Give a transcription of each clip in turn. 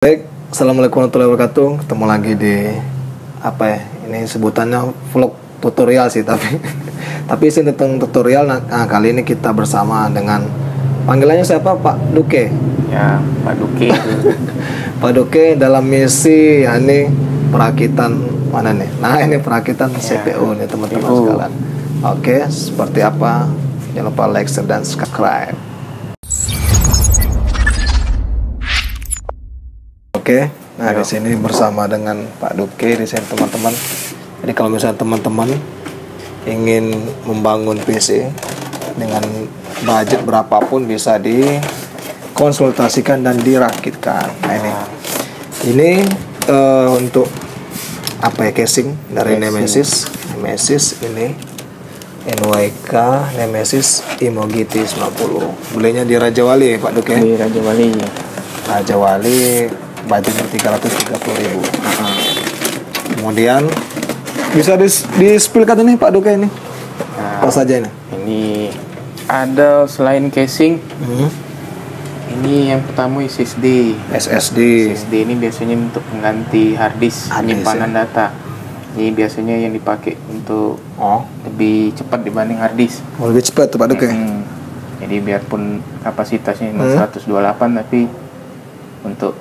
Baik, assalamualaikum warahmatullahi wabarakatuh. Ketemu lagi di apa ya? Ini sebutannya vlog tutorial sih, tapi sih tentang tutorial. Nah, kali ini kita bersama dengan panggilannya siapa? Pak Duke. Ya, Pak Duke. Pak Duke dalam misi ya ini perakitan mana nih? Nah, ini perakitan CPU nih teman-teman sekalian. Oke, seperti apa? Jangan lupa like, share, dan subscribe. Oke, nah di sini bersama dengan Pak Duke di sini teman-teman. Jadi kalau misalnya teman-teman ingin membangun PC dengan budget berapapun bisa dikonsultasikan dan dirakitkan. Nah ini untuk apa ya, casing dari Nemesis ini NYK Nemesis Imogi T90. Belinya di Raja Wali Pak Duke. Di Raja Wali. Raja Wali. Budgetnya 330.000. Kemudian bisa di-spillkan ini Pak Duke ini. Nah, apa saja ini? Ini ada selain casing. Ini yang pertama SSD. SSD ini biasanya untuk mengganti hard disk penyimpanan data. Ini biasanya yang dipakai untuk lebih cepat dibanding hard disk. Lebih cepat tuh Pak Duke. Jadi biarpun kapasitasnya 128 tapi untuk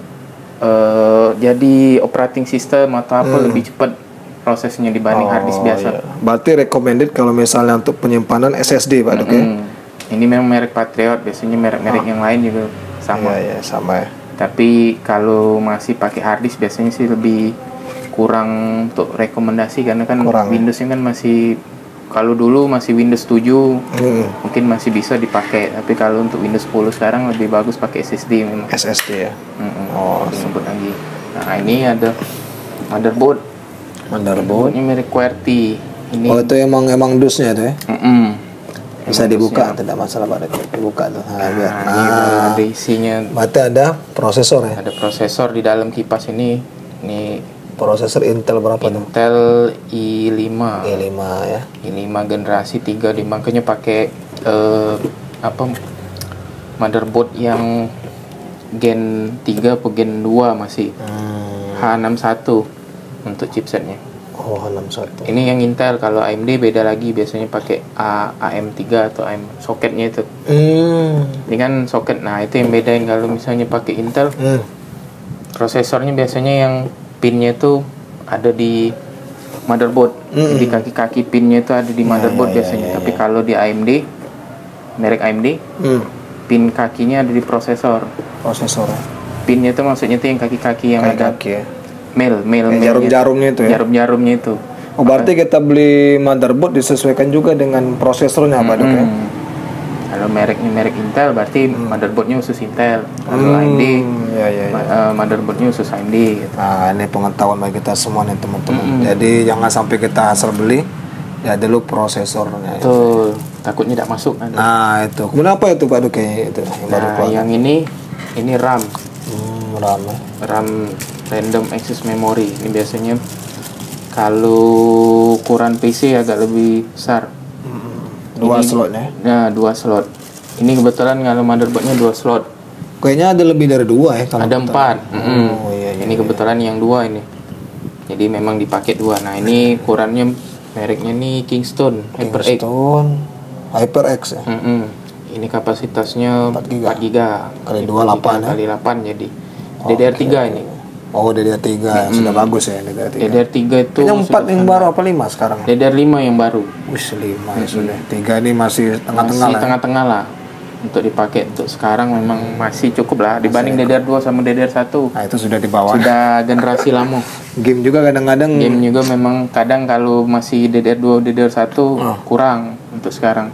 jadi operating system atau apa lebih cepat prosesnya dibanding hard disk biasa. Iya. Berarti recommended kalau misalnya untuk penyimpanan SSD Pak Duke. Ini memang merek Patriot, biasanya merek-merek yang lain juga sama. Iya, sama ya. Tapi kalau masih pakai hard disk biasanya sih lebih kurang untuk rekomendasi karena kan Windowsnya kan masih, kalau dulu masih Windows 7 mungkin masih bisa dipakai, tapi kalau untuk Windows 10 sekarang lebih bagus pakai SSD memang. SSD ya. Disebut lagi. Nah, ini ada motherboard. Ini merek QWERTY. Ini itu emang dusnya itu ya. Bisa dibuka, dusnya. tidak masalah Pak Duke. Dibuka tuh. Biar. Ada isinya. Berarti ada prosesor ya. Ada prosesor di dalam kipas ini. Ini prosesor Intel berapa tuh? Intel i5 ya. i5 generasi 3, makanya pakai motherboard yang Gen 3 atau Gen 2 masih H61 untuk chipsetnya. H61. Ini yang Intel. Kalau AMD beda lagi, biasanya pakai AM3 atau AM soketnya itu. Ini kan soket. Nah, itu yang bedain kalau misalnya pakai Intel. Prosesornya biasanya yang pinnya itu ada di motherboard. Jadi kaki-kaki pinnya itu ada di motherboard biasanya. Tapi kalau di AMD, merek AMD, pin kakinya ada di prosesor. Pinnya itu maksudnya itu yang kaki-kaki yang ada mil jarum-jarumnya itu ya. Jarum-jarumnya itu. Berarti kita beli motherboard disesuaikan juga dengan prosesornya Pak Duke. Kalau merek Intel berarti motherboardnya khusus Intel. Kalau AMD motherboardnya khusus AMD gitu. Nah, ini pengetahuan bagi kita semua nih teman-teman. Jadi jangan sampai kita asal beli, ya dulu prosesornya. Betul. Takutnya tidak masuk nanti. Nah, itu. Kemudian apa itu Pak Duke itu? Yang ini RAM. RAM. Random Access Memory. Ini biasanya kalau ukuran PC agak lebih besar. 2 slot ya? Nah, 2 slot. Ini kebetulan kalau motherboardnya 2 slot. Kayaknya ada lebih dari 2 ya? Ada 4. Ini kebetulan yang 2 ini. Jadi memang dipakai 2. Nah, ini ukurannya mereknya nih Kingston HyperX ya? Ini kapasitasnya 4 GB. Kali 28 kali 8 jadi. DDR3 ini. DDR3 sudah bagus ya DDR3. DDR3 itu yang 4 yang baru apa 5 sekarang? DDR5 yang baru. 5 ya sudah. 3 ini masih tengah-tengah lah. Untuk dipakai untuk sekarang memang masih cukup lah dibanding DDR2 sama DDR1. Nah, itu sudah di bawah. Sudah generasi lama. Game juga kadang-kadang. Game juga memang kadang kalau masih DDR2, DDR1 kurang untuk sekarang.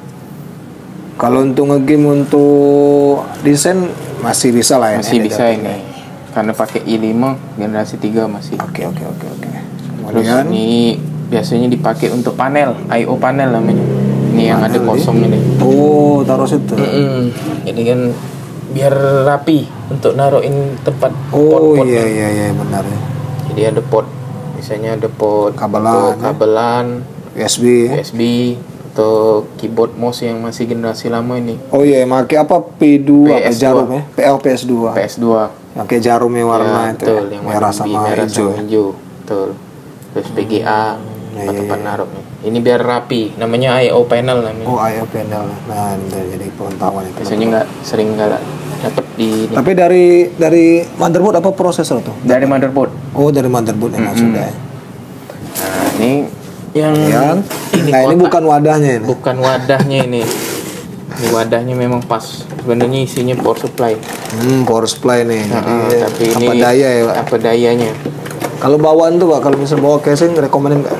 Kalau untuk ngegame untuk desain masih bisa lah ya. Masih bisa ini. Karena pakai i5 generasi 3 masih. Oke. Terus ini biasanya dipakai untuk panel, I/O panel namanya. Ini yang ada kosong ini. Taruh situ. Jadi kan biar rapi untuk naruhin tempat pot. Iya benar ya. Jadi ada pot, misalnya ada pot kabelan, USB atau keyboard mouse yang masih generasi lama ini. Oh iya, pakai apa? P2 apa jarum ya? PS2. Yang kayak jarumnya warna Ya, itu betul, ya, yang merah warna sama merah hijau. sama hijau. Betul. Terus PGA tempat naruhnya. Ini biar rapi, namanya I/O panel namanya. Oh, I/O panel. Nah, jadi pengetahuan itu. Biasanya nggak sering nggak dapat di ini. Tapi dari motherboard apa prosesor tuh? Dari motherboard. Oh, dari motherboard maksudnya. Nah, ini yang Nah, ini bukan wadahnya ini. bukan wadahnya ini. Ini wadahnya memang pas. Sebenarnya isinya power supply. Power supply nih. Jadi, Tapi apa ini daya ya, Pak? apa dayanya? Kalau bawaan tuh, Pak, kalau misal bawa casing rekomenin nggak?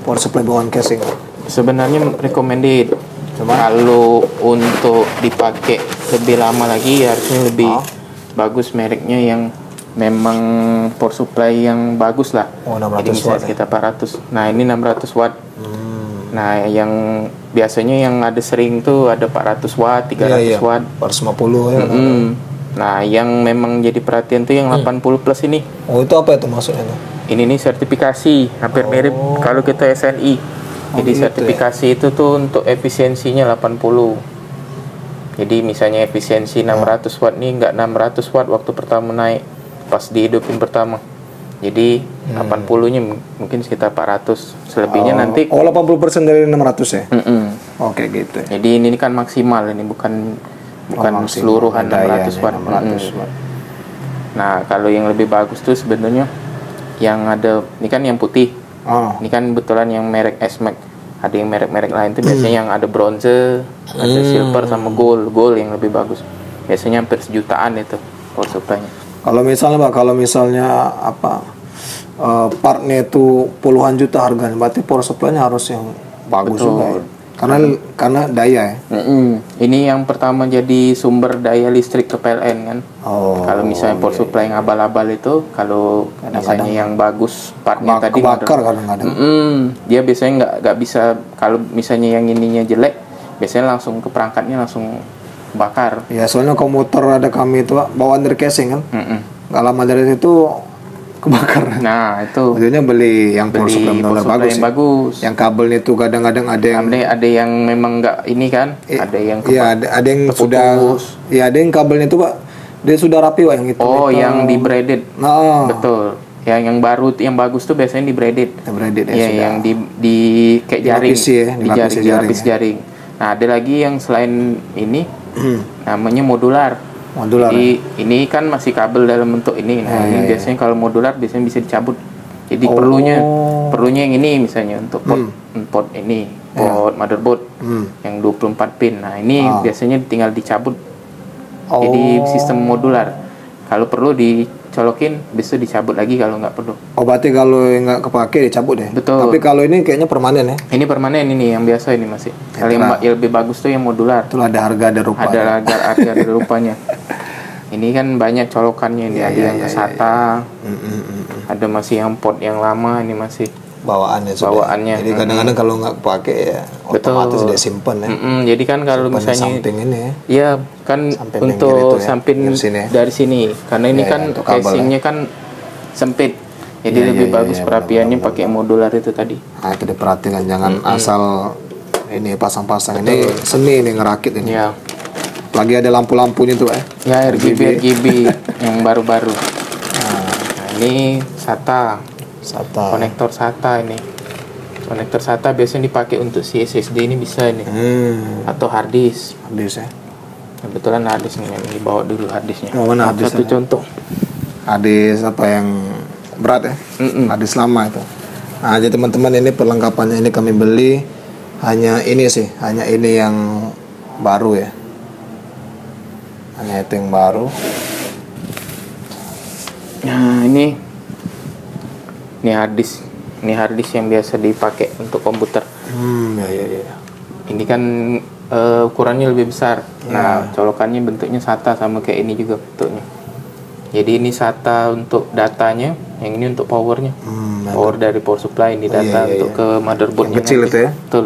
Power supply bawaan casing. Sebenarnya recommended. Kalau untuk dipakai lebih lama lagi harusnya lebih bagus mereknya yang memang power supply yang bagus lah. Oh, 600 Jadi misalnya watt ya? sekitar 400. Nah, ini 600 watt. Nah, yang biasanya yang ada sering tuh ada 400 watt, 300 watt. 450 ya. Nah, yang memang jadi perhatian tuh yang 80 plus ini. Oh, itu apa itu maksudnya tuh? Ini nih sertifikasi, hampir mirip kalau kita SNI. Jadi gitu sertifikasi itu tuh untuk efisiensinya 80. Jadi misalnya efisiensi 600 watt nih nggak 600 watt waktu pertama naik pas dihidupin pertama. Jadi 80-nya mungkin sekitar 400. Selebihnya nanti 80% dari 600 ya? Oke, gitu. Jadi ini kan maksimal, ini bukan seluruhan 600 watt. 600 watt. Nah, kalau yang lebih bagus tuh sebenarnya yang ada ini kan yang putih. Ini kan kebetulan yang merek S-Max. Ada yang merek-merek lain tuh biasanya yang ada bronze, ada silver sama gold. Gold yang lebih bagus. Biasanya hampir sejutaan itu power supply-nya. Kalau misalnya apa partnya itu puluhan juta harganya, berarti power supply-nya harus yang bagus juga ya. Karena daya ya. Ini yang pertama jadi sumber daya listrik ke PLN kan. Kalau misalnya power supply yang abal-abal itu, kalau misalnya yang bagus partnya tadi kebakar kadang-kadang. Dia biasanya nggak bisa, kalau misalnya yang ininya jelek, biasanya langsung ke perangkatnya langsung bakar. Ya, soalnya komputer ada kami itu Pak, bawaan dari casing kan. Nggak lama dari itu kebakar. Nah, itu maksudnya beli yang power supply bagus, yang bagus. Yang kabelnya itu kadang-kadang ada yang memang nggak ini kan, ada yang ada yang terputus. sudah, ya ada yang kabelnya itu Pak, dia sudah rapi Pak yang itu. Yang di braided. Betul. Yang baru yang bagus tuh biasanya di braided. Yang di kayak jaring, dilapis jaring. Nah, ada lagi yang selain ini namanya modular. Jadi ini kan masih kabel dalam bentuk ini. Nah, ini biasanya kalau modular biasanya bisa dicabut. Jadi perlunya yang ini misalnya untuk port ini, port motherboard yang 24 pin. Nah, ini biasanya tinggal dicabut. Jadi sistem modular. Kalau perlu dicolokin, bisa dicabut lagi kalau nggak perlu. Berarti kalau nggak kepake dicabut ya? Betul. Tapi kalau ini kayaknya permanen ya? Ini permanen, ini yang biasa ini masih. Kalau yang lebih bagus tuh yang modular. Itu ada harga ada rupa. Ada harga ada rupanya. Ini kan banyak colokannya ini, ada yang SATA, ada masih yang port yang lama, ini masih bawaannya. Jadi kadang-kadang kalau nggak pakai ya otomatis dia simpen ya. Jadi kan kalau misalnya samping ini ya kan samping untuk samping dari sini, karena ini kan casingnya kan sempit. Jadi lebih bagus perapiannya pakai modular itu tadi. Nah, itu diperhatikan, jangan asal ini pasang-pasang. Ini seni ini ngerakit ini. Ya. Lagi ada lampu-lampunya tuh ya RGB yang baru-baru. Nah, ini SATA. Konektor SATA ini. Konektor SATA biasanya dipakai untuk si SSD ini bisa ini. Atau hard disk. Ya. Kebetulan hard disk ini dibawa dulu hard disknya. Mana hard disk? Satu contoh. Hard disk apa yang berat ya? Hard disk lama itu. Nah, jadi teman-teman ini perlengkapannya ini kami beli hanya ini yang baru ya. Hanya itu yang baru. Nah, ini hard disk. Ini hard disk yang biasa dipakai untuk komputer. Ya. Ini kan ukurannya lebih besar. Nah, colokannya bentuknya SATA sama kayak ini juga bentuknya. Jadi ini SATA untuk datanya, yang ini untuk powernya. Power dari power supply ini data untuk ke motherboardnya. Yang kecil itu ya? Betul.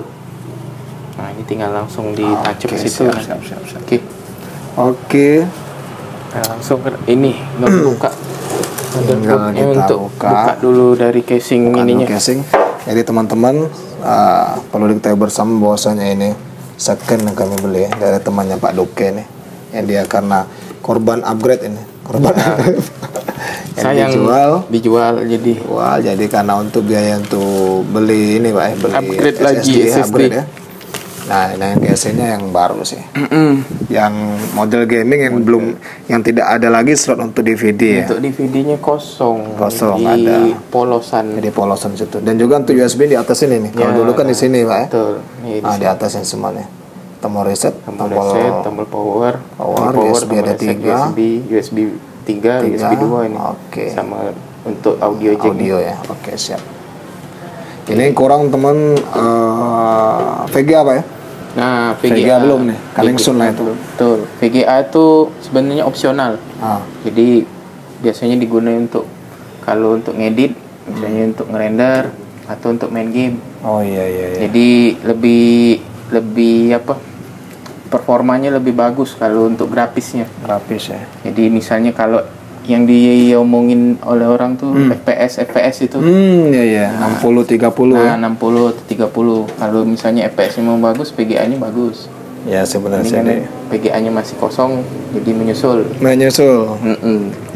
Nah, ini tinggal langsung ditancap ke situ. Siap. Oke. Nah, langsung ke ini buka motherboardnya untuk buka dulu dari casing ininya. Jadi teman-teman perlu diketahui bersama bahwasanya ini second yang kami beli ya, dari temannya Pak Doke nih. Yang dia karena korban upgrade ini, korban. Sayang dijual jadi. Wah, jadi karena untuk biaya untuk beli ini Pak ya, beli Upgrade lagi SSD. upgrade ya. Nah, yang casing-nya yang baru sih. Yang model gaming yang belum, yang tidak ada lagi slot untuk DVD ya. Untuk DVD-nya kosong Di ada polosan. Jadi polosan situ. Dan juga untuk USB di atas ini nih. Kalau dulu kan di sini Pak ya. Betul. Di atas yang semuanya. Tombol reset, tombol power, USB ada 3, USB 3, USB 2 ini. Oke. Sama untuk audio jack. Audio ya. Oke, siap. Ini kurang teman VGA Pak ya? Nah, VGA belum nih, coming soon lah itu. Betul. VGA itu sebenarnya opsional. Jadi biasanya digunakan untuk kalau untuk ngedit, misalnya untuk ngerender atau untuk main game. Oh iya. Jadi lebih apa? Performanya lebih bagus kalau untuk grafisnya. Grafis ya. Jadi misalnya kalau yang diomongin oleh orang tuh FPS itu. Iya. 60 30 Nah, ya. 60 30. Kalau misalnya FPS-nya mau bagus, VGA-nya bagus. Ya sebenarnya Ini kan VGA-nya masih kosong, jadi menyusul.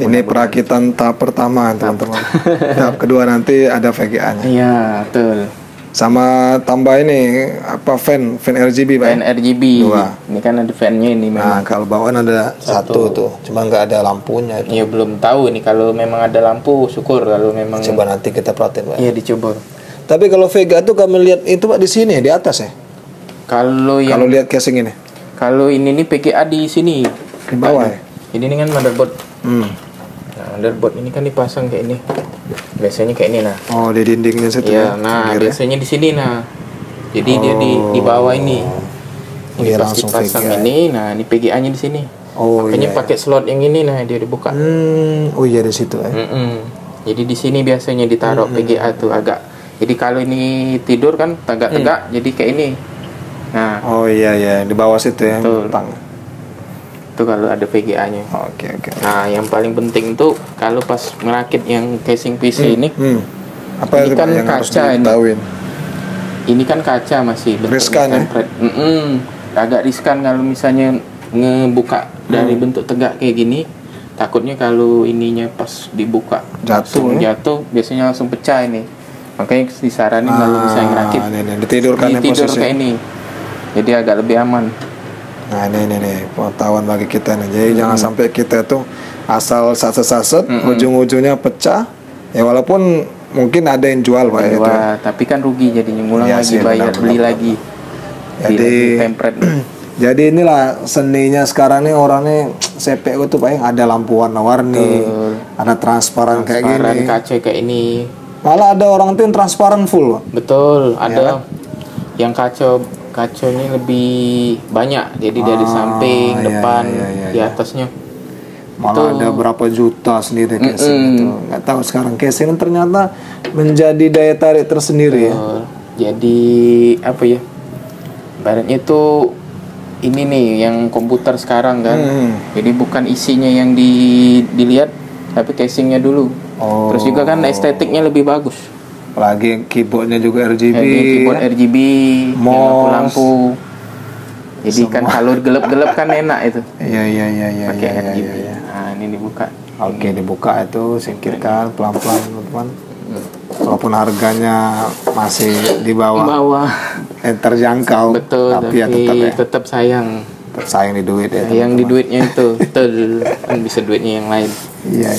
Ini perakitan tahap pertama teman-teman. Tahap kedua nanti ada VGA-nya. Iya, betul. Sama tambah ini apa fan RGB Pak? Fan RGB. Ini kan ada fan-nya ini memang. Nah, kalau bawaan ada satu tuh, cuma nggak ada lampunya itu. Iya, belum tahu nih kalau memang ada lampu, syukur kalau memang. Coba nanti kita perhatiin Pak. Iya, dicoba. Tapi kalau VGA tuh kami lihat itu Pak di sini di atas ya. Kalau lihat casing ini. Kalau ini nih VGA di sini. Di bawah ya. Ini kan motherboard. Nah, motherboard ini kan dipasang kayak ini. Biasanya kayak ini nah. Oh, di dindingnya situ ya. Nah, biasanya di sini nah. Jadi dia di bawah ini. Ini pas dipasang VGA. Ini, nah ini VGA-nya di sini. Makanya pakai slot yang ini nah dia dibuka. Oh iya di situ ya. Jadi di sini biasanya ditaruh VGA tuh agak. Jadi kalau ini tidur kan tegak-tegak jadi kayak ini. Nah. Oh iya di bawah situ ya. Itu kalau ada VGA-nya. Oke. Nah, yang paling penting tuh kalau pas merakit yang casing PC ini, apa ini kan yang kaca ini. Ini kan kaca masih riskan ya? Agak riskan kalau misalnya ngebuka dari bentuk tegak kayak gini. Takutnya kalau ininya pas dibuka jatuh, biasanya langsung pecah ini. Makanya disaranin kalau misalnya ngerakit ditidurkan kayak ini. Jadi agak lebih aman. Nah ini pengetahuan bagi kita nih. Jadi jangan sampai kita tuh asal saset ujung-ujungnya pecah. Ya walaupun mungkin ada yang jual Pak ya. Tapi kan rugi jadinya ngulang lagi bayar beli lagi. Jadi jadi inilah seninya sekarang nih orang nih CPU tuh Pak ada lampu warna-warni, ada transparan kayak gini. Kaca kayak ini. Malah ada orang tuh yang transparan full Pak. Betul, ada yang kacanya lebih banyak, jadi dari samping, depan, di atasnya. Malah ada berapa juta sendiri casing itu. Nggak tahu sekarang casing ternyata menjadi daya tarik tersendiri ya. Jadi apa ya? Ibaratnya itu ini nih yang komputer sekarang kan. Jadi bukan isinya yang dilihat, tapi casingnya dulu. Terus juga kan estetiknya lebih bagus. Apalagi keyboardnya juga RGB. Keyboard RGB, lampu-lampu. Jadi kan kalau gelap-gelap kan enak itu. Iya. Pakai RGB. Nah, ini dibuka. Oke, dibuka itu singkirkan pelan-pelan teman-teman. Walaupun harganya masih di bawah. Terjangkau. Betul, tapi ya tetap sayang. Sayang di duit ya. Yang di duitnya itu, betul. Kan bisa duitnya yang lain. Iya.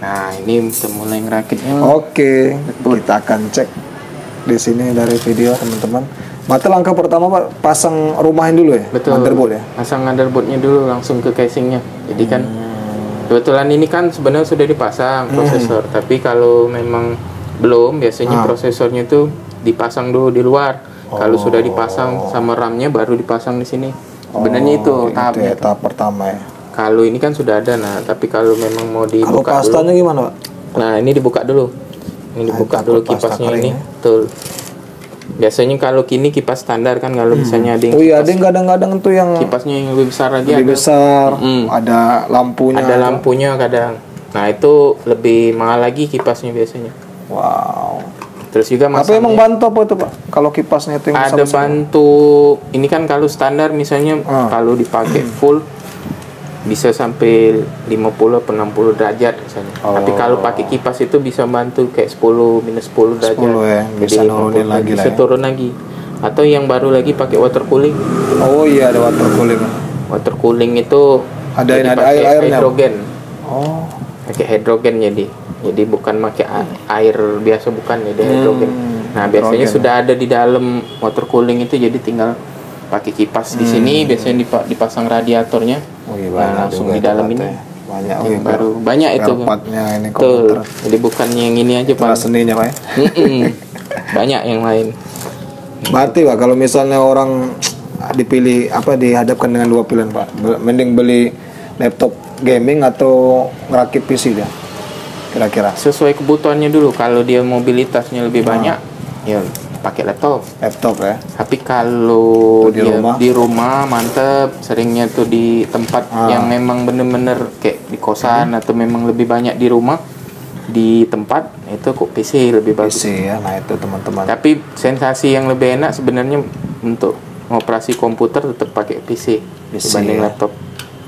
Nah, ini mulai ngerakitnya. Oke, kita akan cek di sini dari video teman-teman. Mata langkah pertama Pak, pasang rumahin dulu ya. Betul. Motherboard ya. Pasang motherboardnya dulu langsung ke casingnya. Jadi kan kebetulan ini kan sebenarnya sudah dipasang prosesor, tapi kalau memang belum, biasanya prosesornya itu dipasang dulu di luar. Kalau sudah dipasang sama RAM-nya baru dipasang di sini. Sebenarnya itu tahapnya. Tahap pertama ya. Kalau ini kan sudah ada, nah tapi kalau memang mau dibuka kalau pastanya dulu, gimana Pak? Nah ini dibuka dulu. Ini dibuka dulu kipasnya ini. Betul. Biasanya kalau kini kipas standar kan, kalau misalnya ada yang ada yang kadang-kadang tuh yang kipasnya yang lebih besar lagi, lebih besar, ada lampunya. Ada lampunya kadang. Nah itu lebih mahal lagi kipasnya biasanya. Wow. Terus juga masanya. Apa emang bantu apa tuh Pak? Kalau kipasnya itu yang ada bantu. Ini kan kalau standar misalnya kalau dipakai full bisa sampai 50 atau 60 derajat misalnya. Tapi kalau pakai kipas itu bisa bantu kayak 10 minus 10 derajat. 10 ya, bisa nurunin lagi lah. Bisa turun lagi. Atau yang baru lagi pakai water cooling. Oh iya, ada water cooling. Water cooling itu Ada pakai airnya. hidrogen. Oh. Pakai hidrogen jadi bukan pakai air biasa, bukan, jadi hidrogen. Nah, biasanya sudah ada di dalam water cooling itu, jadi tinggal pakai kipas di sini, biasanya dipasang radiatornya. Oh iya, Nah, langsung di dalam ini. Banyak Yang baru banyak itu. Ini Betul. Jadi bukan yang ini aja, Pak. seninya, Pak. Banyak yang lain. Berarti Pak, kalau misalnya orang dihadapkan dengan dua pilihan, Pak, mending beli laptop gaming atau ngerakit PC dia, kira-kira? Sesuai kebutuhannya dulu. Kalau dia mobilitasnya lebih banyak, ya pakai laptop ya. Tapi kalau di dia di rumah mantep, seringnya tuh di tempat yang memang bener-bener kayak di kosan atau memang lebih banyak di rumah, di tempat itu kok PC lebih bagus. PC ya, nah itu teman-teman. Tapi sensasi yang lebih enak sebenarnya untuk operasi komputer tetap pakai PC dibanding laptop.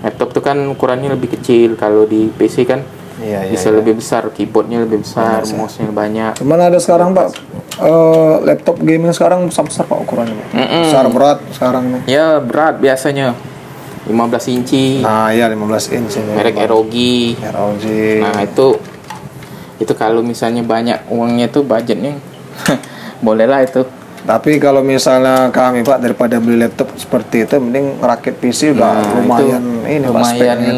Laptop tuh kan ukurannya lebih kecil, kalau di PC kan bisa lebih besar, keyboardnya lebih besar, mouse-nya banyak. Cuman ada sekarang Pak, laptop gaming sekarang besar Pak ukurannya. Besar, berat sekarang nih. Ya berat biasanya 15 inci. Nah ya 15 inci. Merek ROG. Nah itu kalau misalnya banyak uangnya tuh, budgetnya bolehlah itu. Tapi kalau misalnya kami Pak, daripada beli laptop seperti itu, mending rakit PC udah lumayan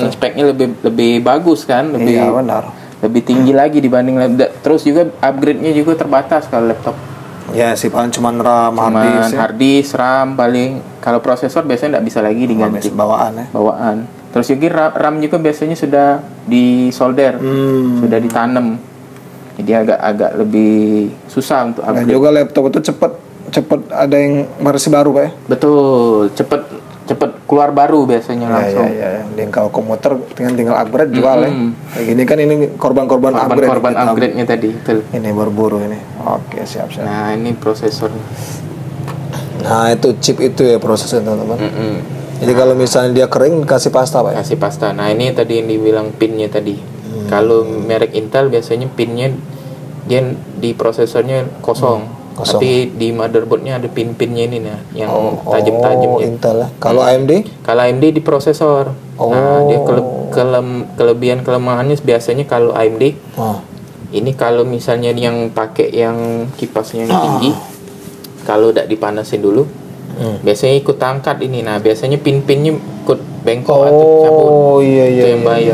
speknya lebih bagus kan, lebih benar. Lebih tinggi lagi dibanding laptop. Terus juga upgrade-nya juga terbatas kalau laptop. Ya sih paling cuman RAM, hard disk, RAM paling. Kalau prosesor biasanya nggak bisa lagi diganti. Bawaan. Terus juga RAM juga biasanya sudah disolder, sudah ditanam. Jadi agak lebih susah untuk upgrade. Dan juga laptop itu cepet ada yang versi baru Pak ya? Betul, cepet keluar baru biasanya langsung. Iya. Dan kalau komputer tinggal upgrade jual ya. Kayak gini kan ini korban upgrade-nya tadi. Betul. Ini berburu ini. Oke, siap. Nah, ini prosesornya. Nah, itu chip itu ya prosesnya teman-teman. Jadi kalau misalnya dia kering kasih pasta Pak ya? Kasih pasta. Nah, ini tadi yang dibilang pinnya tadi. Kalau merek Intel biasanya pinnya dia di prosesornya kosong. Tapi di motherboardnya ada pin-pinnya ini yang tajam-tajamnya. Intel ya. Kalau AMD? Kalau AMD di prosesor. Nah, dia kelebihan kelemahannya biasanya kalau AMD. Ini kalau misalnya yang pakai yang kipasnya yang tinggi, kalau udah dipanasin dulu, biasanya ikut angkat ini. Nah, biasanya pin-pinnya ikut bengkok atau cabut. Itu yang bahaya.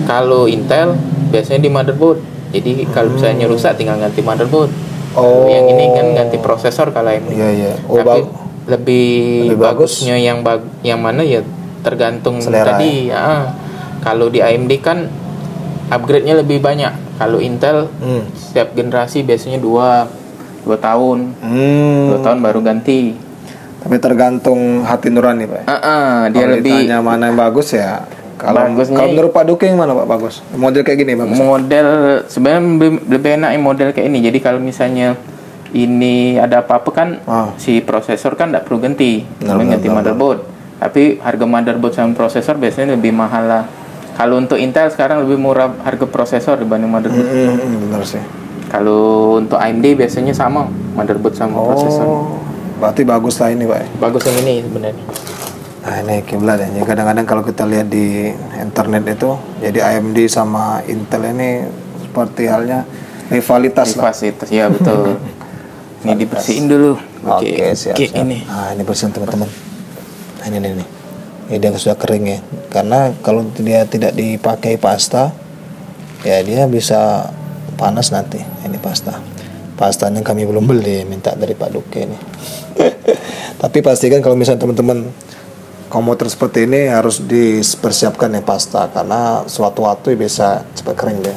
Kalau Intel biasanya di motherboard. Jadi kalau misalnya rusak tinggal ganti motherboard. Yang ini kan ganti prosesor kalau AMD. Tapi lebih bagusnya yang mana ya tergantung selera, tadi. Kalau di AMD kan upgrade-nya lebih banyak. Kalau Intel setiap generasi biasanya 2 tahun. 2 tahun baru ganti. Tapi tergantung hati nurani Pak. Dia lebih ditanya mana yang bagus ya. Kalau menurut Pak Duke yang mana Pak bagus? Model kayak gini bagus? Model sebenarnya lebih enak yang model kayak ini. Jadi kalau misalnya ini ada apa-apa kan si prosesor kan tidak perlu ganti motherboard. Tapi harga motherboard sama prosesor biasanya lebih mahal lah. Kalau untuk Intel sekarang lebih murah harga prosesor dibanding motherboard. Benar sih. Kalau untuk AMD biasanya sama motherboard sama prosesor. Berarti bagus lah ini Pak. Bagus yang ini sebenarnya. Nah ini kiblat ya. Kadang-kadang kalau kita lihat di internet itu, jadi AMD sama Intel ini seperti halnya rivalitas lah. Ya betul. Ini dibersihin dulu. Oke, siap. Ini. Nah ini bersihin teman-teman. Nah ini. Ini dia sudah kering ya. Karena kalau dia tidak dipakai pasta, ya dia bisa panas nanti. Ini pastanya kami belum beli, minta dari Pak Duke ini. Tapi pastikan kalau misalnya teman-teman komputer seperti ini harus dipersiapkan ya pasta, karena suatu waktu bisa cepat kering dia.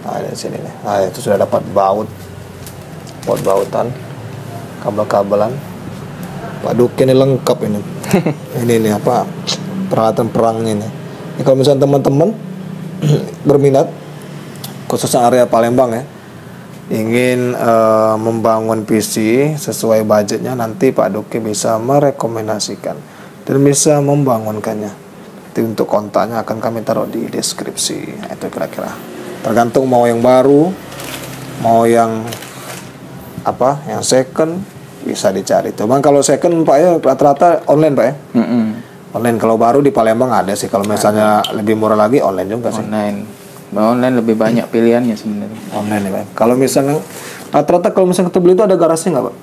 Nah di sini nih. Nah itu sudah dapat bautan, kabel-kabelan. Pak Duke ini lengkap ini. ini apa peralatan perangnya ini. Ini kalau misalnya teman-teman berminat khususnya area Palembang ya, ingin membangun PC sesuai budgetnya, nanti Pak Duke bisa merekomendasikan dan bisa membangunkannya. Nanti untuk kontaknya akan kami taruh di deskripsi. Nah, itu kira-kira. Tergantung mau yang baru, mau yang apa, yang second bisa dicari. Cuman kalau second Pak ya rata-rata online Pak ya. Online. Kalau baru di Palembang ada sih. Kalau misalnya lebih murah lagi online juga sih. Online lebih banyak pilihannya sebenarnya. Online ya Pak. Kalau misalnya rata-rata kalau misalnya kita beli itu ada garansi nggak Pak?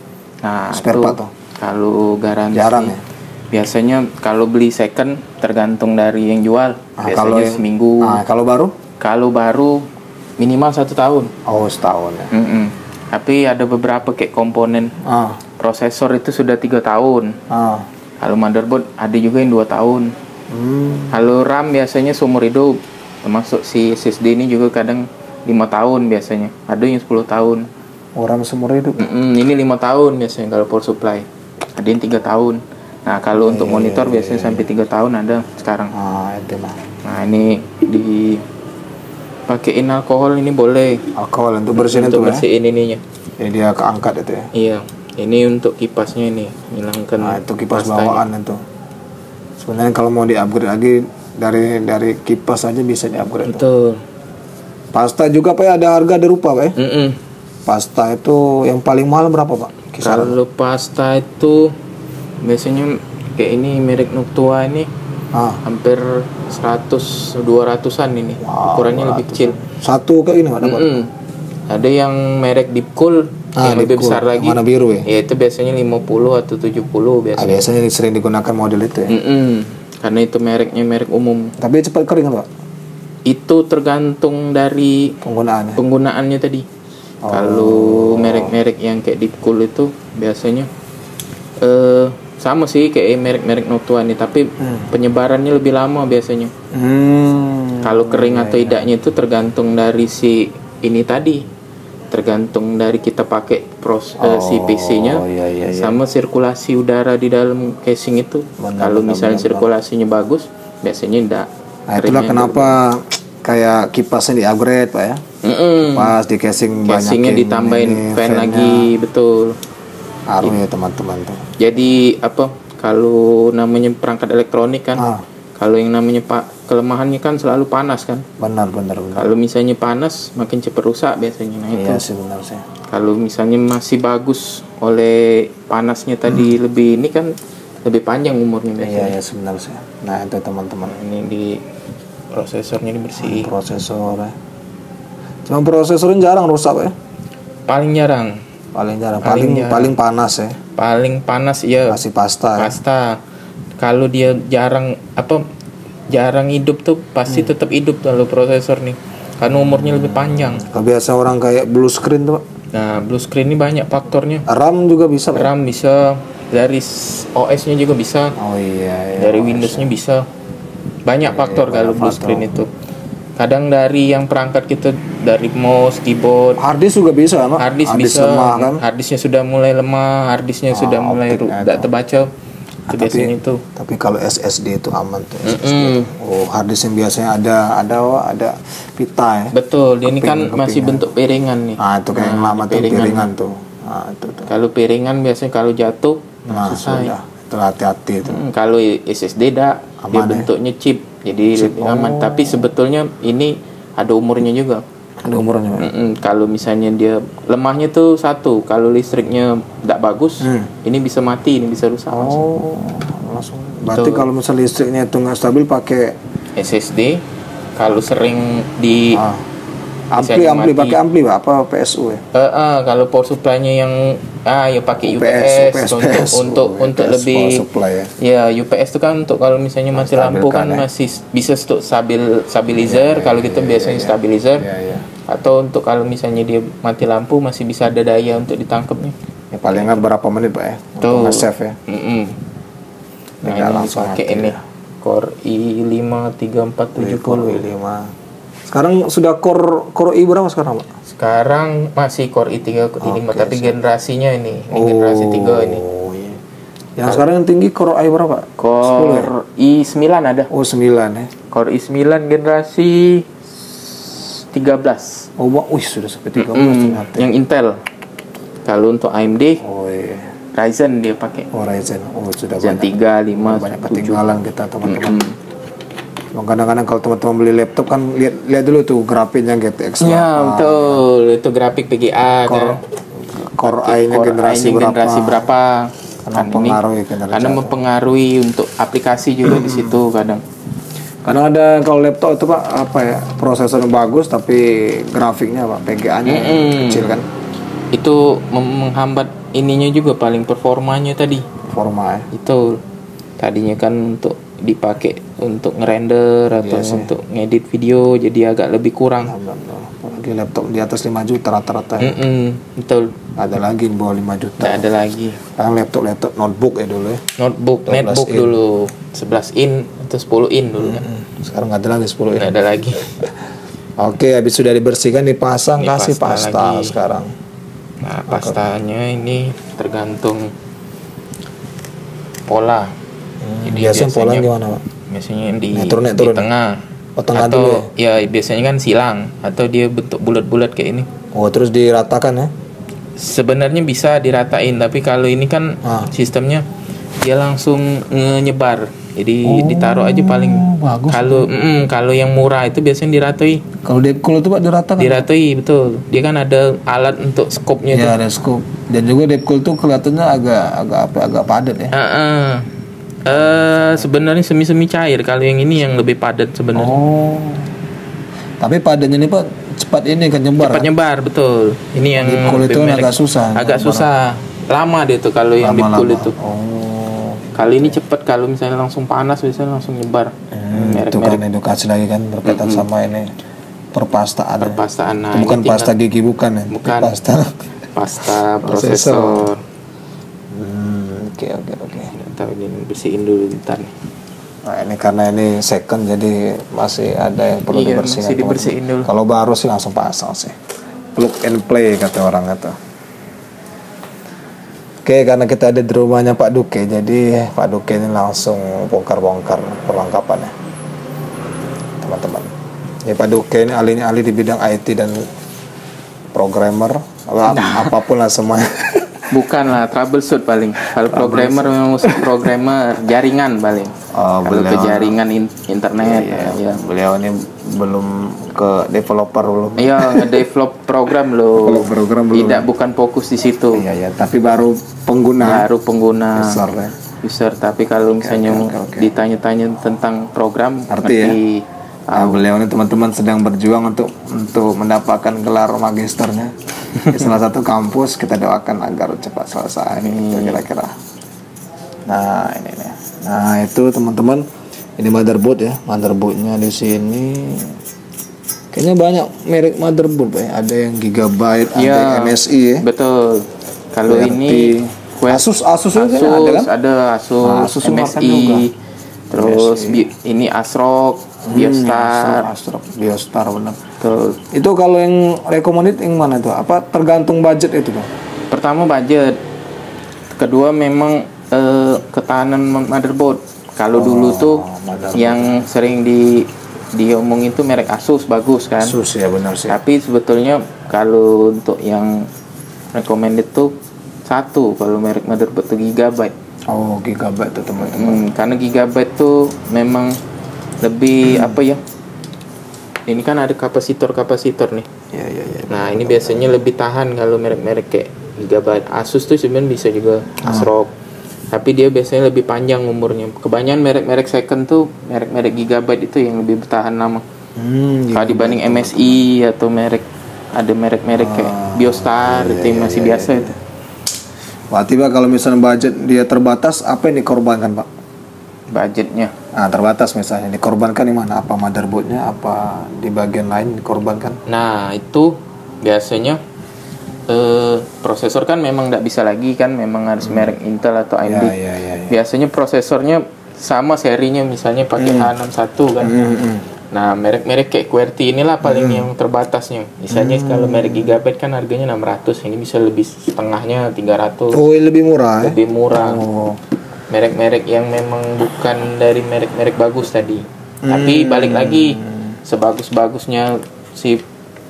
Nah, spare part tuh. Kalau garansi jarang ya. Biasanya kalau beli second tergantung dari yang jual. Biasanya kalau seminggu. Kalau baru? Kalau baru minimal 1 tahun. Oh, setahun ya. Tapi ada beberapa kayak komponen prosesor itu sudah 3 tahun. Kalau motherboard ada juga yang 2 tahun. Kalau RAM biasanya seumur hidup. Termasuk si SSD ini juga kadang 5 tahun biasanya. Ada yang 10 tahun. RAM seumur hidup? Ini 5 tahun biasanya kalau power supply. Ada yang 3 tahun. Nah kalau untuk monitor biasanya sampai 3 tahun ada sekarang. Itu mah. Nah ini pakein alkohol ini boleh. Alkohol untuk bersihin itu bersihin ininya. Jadi dia keangkat itu ya. Iya. Ini untuk kipasnya ini, hilangkan. Itu kipas bawaan itu. Sebenarnya kalau mau di-upgrade lagi dari kipas aja bisa di-upgrade. Betul. Pasta juga Pak ya, ada harga ada rupa Pak ya. Pasta itu yang paling mahal berapa Pak? Kisaran. Kalau pasta itu biasanya kayak ini merek Noctua ini hampir 100-200an ini. Ukurannya lebih kecil. Satu kayak gini Pak dapat. Ada yang merek Deep Cool yang lebih besar lagi. Warna biru ya? Ya itu biasanya 50 atau 70 biasanya. Biasanya sering digunakan model itu ya. Karena itu merek umum. Tapi cepat kering Pak? Itu tergantung dari penggunaannya tadi. Kalau merek-merek yang kayak Deep Cool itu biasanya sama sih kayak merek-merek Noctua ini, tapi penyebarannya lebih lama biasanya. Kalau kering atau tidaknya itu tergantung dari si ini tadi, tergantung dari kita pakai si PC-nya sama sirkulasi udara di dalam casing itu. Kalau misalnya sirkulasinya bagus, biasanya enggak. Nah, itulah kenapa kayak kipasnya di-upgrade Pak ya. Pas di casingnya ditambahin fan lagi, betul. Harus ya teman-teman tuh. Jadi kalau namanya perangkat elektronik kan, kalau yang namanya kelemahannya kan selalu panas kan. Benar. Kalau misalnya panas makin cepat rusak biasanya. Nah itu. Iya sih benar sih. Kalau misalnya masih bagus oleh panasnya tadi lebih ini kan lebih panjang umurnya biasanya. Iya sebenarnya sih. Nah itu teman-teman. Ini di prosesornya dibersihin. Prosesor ya. Cuma prosesornya jarang rusak ya. Paling jarang. Paling panas ya. Paling panas ya. Masih pasta. Kalau dia jarang hidup tuh pasti tetap hidup kalau prosesor nih. Karena umurnya lebih panjang. Kalau biasa orang kayak blue screen tuh Pak. Nah, blue screen ini banyak faktornya. RAM juga bisa Pak? RAM bisa, dari OS-nya juga bisa. Oh iya. Dari Windows-nya bisa. Banyak faktor kalau blue screen itu. Kadang dari yang perangkat kita, dari mouse, keyboard. Harddisk juga bisa kan? Harddisk bisa. Lemah, kan? Harddisknya sudah mulai lemah, harddisknya sudah mulai tidak terbaca. Itu biasanya itu. Tapi kalau SSD itu aman tuh. Harddisk yang biasanya ada pita ya. Betul. Ini kan masih bentuk piringan nih. Itu kayak yang lama tuh piringan tuh. Itu. Kalau piringan biasanya kalau jatuh, susah. Itu hati-hati itu. Kalau SSD dia bentuknya chip. Jadi lebih aman. Tapi sebetulnya ini ada umurnya juga. Ada umurnya. Kalau misalnya dia lemahnya tuh satu, kalau listriknya tidak bagus, ini bisa mati, ini bisa rusak. Langsung. Berarti kalau misalnya listriknya itu nggak stabil pakai SSD. Kalau sering di ampli pakai ampli apa PSU ya? Kalau power supply-nya yang ya pakai UPS untuk lebih ya UPS itu kan untuk kalau misalnya mati lampu kan masih bisa untuk stabilizer kalau gitu biasanya stabilizer atau untuk kalau misalnya dia mati lampu masih bisa ada daya untuk ditangkapnya. Ya paling nggak berapa menit Pak ya? Untuk nge-save ya. Nah ini pakai ini Core i5 3470. Sekarang sudah core i berapa sekarang Pak? Sekarang masih Core i3 i5 tapi generasinya ini generasi 3 ini. Yang sekarang yang tinggi Core i berapa? Core i9 ada. 9 ya. Core i9 generasi 13. Sudah sampai 13 yang Intel. Kalau untuk AMD Ryzen dia pakai. Ryzen. Sudah Ryzen 3, 5, banyak ketinggalan kita teman-teman. Kadang-kadang kalau teman-teman beli laptop kan lihat dulu tuh grafiknya GTX. Ya betul, itu grafik VGA Core i-nya generasi berapa. Karena mempengaruhi untuk aplikasi juga di situ kadang. Karena ada kalau laptop itu Pak prosesornya bagus tapi grafiknya VGA-nya kecil kan. Itu menghambat ininya juga paling performanya tadi. Performa ya. Itu tadinya kan untuk dipakai untuk ngerender atau untuk ngedit video jadi agak lebih kurang. Apalagi laptop di atas 5 juta rata-rata. Betul. Ada lagi di bawah 5 juta. Nggak ada lagi. Laptop notebook ya dulu ya. Netbook dulu 11 in atau 10 in dulu kan. Sekarang nggak ada lagi 10 in. Nggak ada lagi. Oke, habis sudah dibersihkan dipasang kasih pasta lagi. Sekarang. Nah, pastanya ini tergantung pola. Jadi biasanya polanya gimana Pak? Biasanya di turun. Tengah. Tengah atau dulu ya biasanya kan silang atau dia bentuk bulat-bulat kayak ini. Terus diratakan ya? Sebenarnya bisa diratain, tapi kalau ini kan sistemnya dia langsung nyebar. Jadi ditaruh aja paling bagus. Kalau yang murah itu biasanya diratai. Kalau Deepcool itu Pak diratakan? Diratai, betul. Dia kan ada alat untuk scope-nya ya, ada scope. Dan juga Deepcool tuh kelihatannya agak padat ya. Sebenarnya semi cair. Kalau yang ini yang lebih padat sebenarnya. Tapi padatnya ini Pak cepat ini kan nyebar. Cepat nyebar, betul. Ini yang Deepcool itu agak susah. Susah. Lama dia tuh kalau yang Deepcool itu. Kali ini cepat, kalau misalnya langsung panas biasanya langsung nyebar. Itu kan edukasi lagi kan berkaitan sama ini perpastaan. Nah, bukan pasta gigi bukan ya? Bukan. Pasta prosesor. Oke. Ntar ini bersihin dulu ntar nih. Nah ini karena ini second jadi masih ada yang perlu dibersihkan. Masih dibersihin dulu. Kalau baru sih langsung pasang sih. Plug and play kata orang kata. Oke, karena kita ada di rumahnya Pak Duke, jadi Pak Duke ini langsung bongkar-bongkar perlengkapannya, teman-teman. Ya Pak Duke ini ahli di bidang IT dan programmer, apapun lah semuanya. Bukan lah, troubleshoot paling. Kalau programmer memang programmer jaringan paling. Kalau ke jaringan internet. Iya. Beliau ini belum ke developer belum. Iya, nge-develop program loh. Program belum. Bukan fokus di situ. Iya, tapi baru pengguna. User. Tapi kalau misalnya ditanya-tanya tentang program, ngerti ya. Beliau ini teman-teman sedang berjuang untuk mendapatkan gelar magisternya di salah satu kampus. Kita doakan agar cepat selesai gitu kira-kira. Nah ini nih. Nah itu teman-teman, ini motherboard ya. Motherboardnya di sini kayaknya banyak merek motherboard ya. Ada yang Gigabyte, ada yang MSI ya. Betul. Kalau ini Asus itu ada kan? Ada Asus MSI. Terus ini ASRock. Biostar benar. Betul. Itu kalau yang recommended yang mana tuh? Apa tergantung budget itu Bang? Pertama budget. Kedua memang ketahanan motherboard. Kalau dulu tuh yang sering diomongin itu merek Asus bagus kan? Asus ya benar sih. Tapi sebetulnya kalau untuk yang recommended tuh satu, kalau merek motherboard tuh Gigabyte. Gigabyte tuh teman-teman. Karena Gigabyte tuh memang lebih ini kan ada kapasitor nih. Iya. Nah ini biasanya lebih tahan kalau merek-merek kayak Gigabyte. Asus tuh sebenarnya bisa juga ASRock, tapi dia biasanya lebih panjang umurnya. Kebanyakan merek-merek second tuh merek-merek Gigabyte itu yang lebih bertahan lama. Kalau dibanding MSI atau ada merek-merek kayak Biostar itu yang masih biasa itu. Berarti Pak kalau misalnya budget dia terbatas, apa yang dikorbankan Pak? Budgetnya terbatas misalnya dikorbankan di mana? Apa motherboardnya, apa di bagian lain dikorbankan? Nah itu biasanya prosesor kan memang nggak bisa lagi kan, memang harus merek Intel atau AMD. Biasanya prosesornya sama serinya, misalnya pakai H61 kan. Nah merek-merek kayak QWERTY inilah paling yang terbatasnya. Misalnya kalau merek Gigabyte kan harganya 600, ini bisa lebih setengahnya 300. Lebih murah. Lebih murah. Merek-merek yang memang bukan dari merek-merek bagus tadi. Tapi balik lagi, sebagus-bagusnya si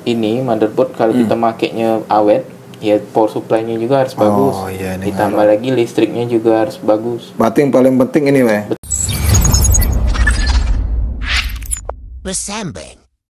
ini motherboard, kalau kita makainya awet, ya power supply-nya juga harus bagus. Ditambah lagi listriknya juga harus bagus. Berarti yang paling penting ini bersambung.